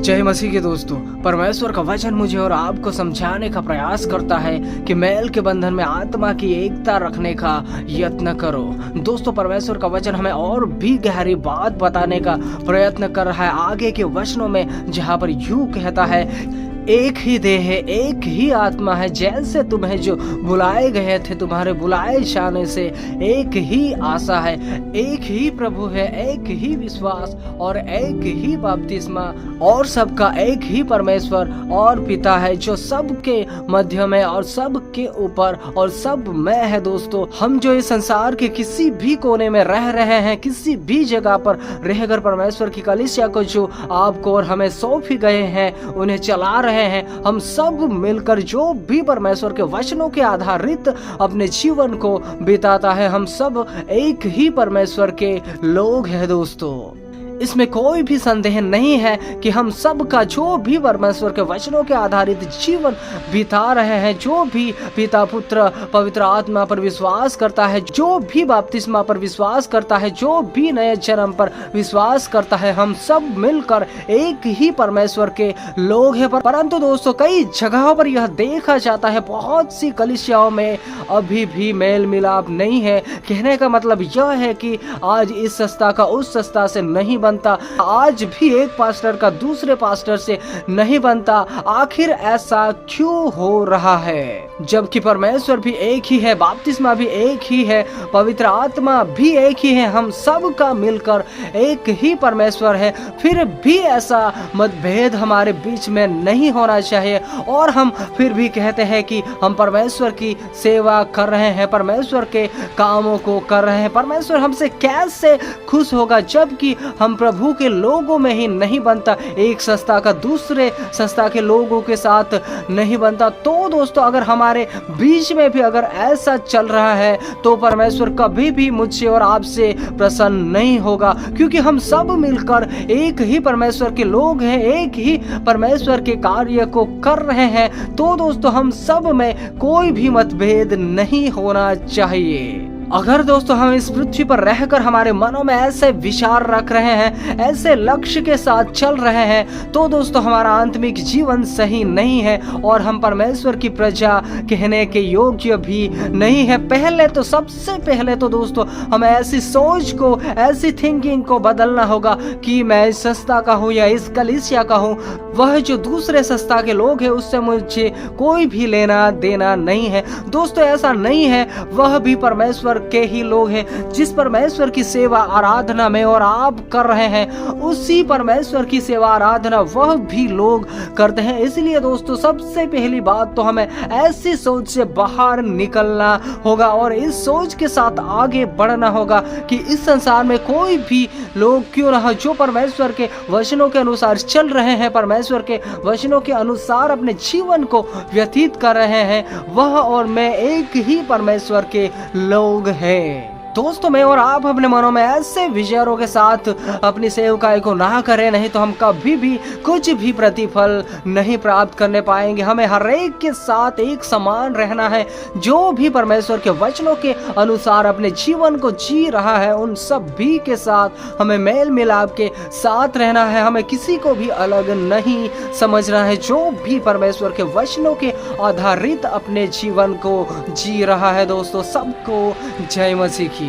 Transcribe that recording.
जय मसीह के दोस्तों। परमेश्वर का वचन मुझे और आपको समझाने का प्रयास करता है कि मैल के बंधन में आत्मा की एकता रखने का यत्न करो। दोस्तों, परमेश्वर का वचन हमें और भी गहरी बात बताने का प्रयत्न कर रहा है आगे के वचनों में, जहाँ पर यूं कहता है, एक ही देह है, एक ही आत्मा है, जैसे तुम्हें जो बुलाए गए थे तुम्हारे बुलाए जाने से एक ही आशा है, एक ही प्रभु है, एक ही विश्वास और एक ही बपतिस्मा और सबका एक ही परमेश्वर और पिता है, जो सबके मध्य में और सबके ऊपर और सब में है। दोस्तों, हम जो इस संसार के किसी भी कोने में रह रहे हैं, किसी भी जगह पर रहकर परमेश्वर की कलीसिया को जो आपको और हमें सौंप ही गए हैं, उन्हें चला रहे हैं, हम सब मिलकर जो भी परमेश्वर के वचनों के आधारित अपने जीवन को बिताता है, हम सब एक ही परमेश्वर के लोग हैं। दोस्तों, इसमें कोई भी संदेह नहीं है कि हम सब का जो भी परमेश्वर के वचनों के आधारित जीवन बिता रहे हैं, जो भी पिता पुत्र पवित्र आत्मा पर विश्वास करता है, जो भी बपतिस्मा पर विश्वास करता है, जो भी नए जन्म पर विश्वास करता है, हम सब मिलकर एक ही परमेश्वर के लोग हैं। परंतु दोस्तों, कई जगहों पर यह देखा जाता है, बहुत सी कलीसियाओं में अभी भी मेल मिलाप नहीं है। कहने का मतलब यह है कि आज इस संस्था का उस संस्था से नहीं बनता, आज भी एक पास्टर का दूसरे पास्टर से नहीं बनता। आखिर ऐसा क्यों हो रहा है? जबकि परमेश्वर भी एक ही है, बपतिस्मा भी एक ही है, पवित्र आत्मा भी एक ही है, हम सब का मिलकर एक ही परमेश्वर है। फिर भी ऐसा मतभेद हमारे बीच में नहीं होना चाहिए और हम फिर भी कहते हैं कि हम परमेश्वर की सेवा कर रहे हैं, परमेश्वर के कामों को कर रहे हैं। परमेश्वर हमसे कैसे खुश होगा जबकि हम प्रभु के लोगों में ही नहीं बनता, एक संस्था का दूसरे संस्था के लोगों के साथ नहीं बनता। तो दोस्तों, अगर हमारे बीच में भी अगर ऐसा चल रहा है तो परमेश्वर कभी भी मुझसे और आपसे प्रसन्न नहीं होगा, क्योंकि हम सब मिलकर एक ही परमेश्वर के लोग हैं, एक ही परमेश्वर के कार्य को कर रहे हैं। तो दोस्तों, हम सब में कोई भी मतभेद नहीं होना चाहिए। अगर दोस्तों हम इस पृथ्वी पर रहकर हमारे मनों में ऐसे विचार रख रहे हैं, ऐसे लक्ष्य के साथ चल रहे हैं, तो दोस्तों हमारा आत्मिक जीवन सही नहीं है और हम परमेश्वर की प्रजा कहने के योग्य भी नहीं है। पहले तो सबसे पहले तो दोस्तों हमें ऐसी सोच को, ऐसी थिंकिंग को बदलना होगा कि मैं इस संस्था का हूँ या इस कलीसिया का हूँ, वह जो दूसरे संस्था के लोग हैं उससे मुझे कोई भी लेना देना नहीं है। दोस्तों, ऐसा नहीं है, वह भी परमेश्वर के ही लोग हैं। जिस परमेश्वर की सेवा आराधना में और आप कर रहे हैं, उसी परमेश्वर की सेवा आराधना वह भी लोग करते हैं। इसलिए दोस्तों, सबसे पहली बात तो हमें ऐसी सोच से बाहर निकलना होगा और इस सोच के साथ आगे बढ़ना होगा कि इस संसार में कोई भी लोग क्यों ना हो, जो परमेश्वर के वचनों के अनुसार चल रहे हैं, परमेश्वर के वचनों के अनुसार अपने जीवन को व्यतीत कर रहे हैं, वह और मैं एक ही परमेश्वर के लोग हैं। दोस्तों, मैं और आप अपने मनों में ऐसे विचारों के साथ अपनी सेवकाई को ना करें, नहीं तो हम कभी भी कुछ भी प्रतिफल नहीं प्राप्त करने पाएंगे। हमें हर एक के साथ एक समान रहना है। जो भी परमेश्वर के वचनों के अनुसार अपने जीवन को जी रहा है, उन सभी के साथ हमें मेल मिलाप के साथ रहना है। हमें किसी को भी अलग नहीं समझना है। जो भी परमेश्वर के वचनों के आधारित अपने जीवन को जी रहा है, दोस्तों सबको जय मसीह की।